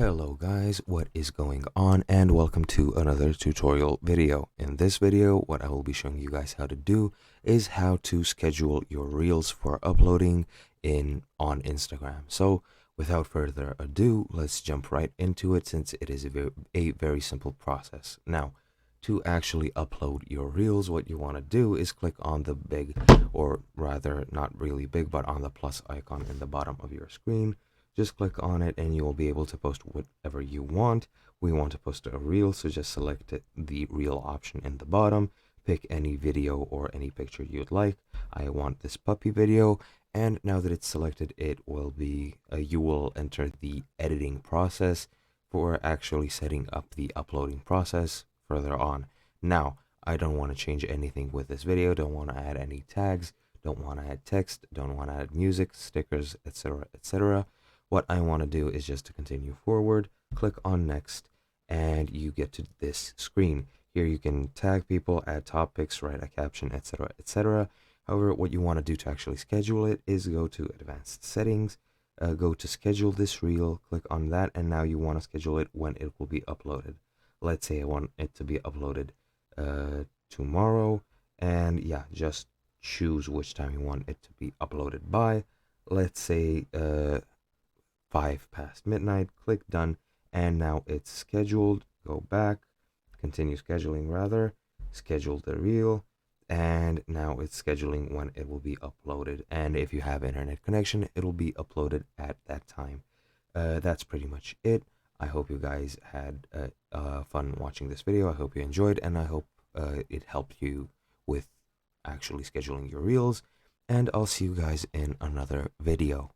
Hello guys, what is going on, and welcome to another tutorial video. In this video, what I will be showing you guys how to do is how to schedule your reels for uploading on Instagram. So without further ado, let's jump right into it, since it is a very simple process. Now, to actually upload your reels, what you want to do is click on the big, or rather not really big, but on the plus icon in the bottom of your screen. Just click on it and you will be able to post whatever you want. We want to post a reel, so just select the reel option in the bottom. Pick any video or any picture you'd like. I want this puppy video, and now that it's selected, it will be you will enter the editing process for actually setting up the uploading process further on. Now, I don't want to change anything with this video, don't want to add any tags, don't want to add text, don't want to add music, stickers, etc, etc. What I want to do is just to continue forward, click on next, and you get to this screen. Here you can tag people, add topics, write a caption, etc, etc. However, what you want to do to actually schedule it is go to advanced settings, go to schedule this reel, click on that, and now you want to schedule it when it will be uploaded. Let's say I want it to be uploaded tomorrow, and yeah, just choose which time you want it to be uploaded by. Let's say 5 past midnight, click done, and now it's scheduled. Go back, continue scheduling rather, schedule the reel, and now it's scheduling when it will be uploaded. And if you have internet connection, it'll be uploaded at that time. That's pretty much it. I hope you guys had fun watching this video. I hope you enjoyed, and I hope it helped you with actually scheduling your reels. And I'll see you guys in another video.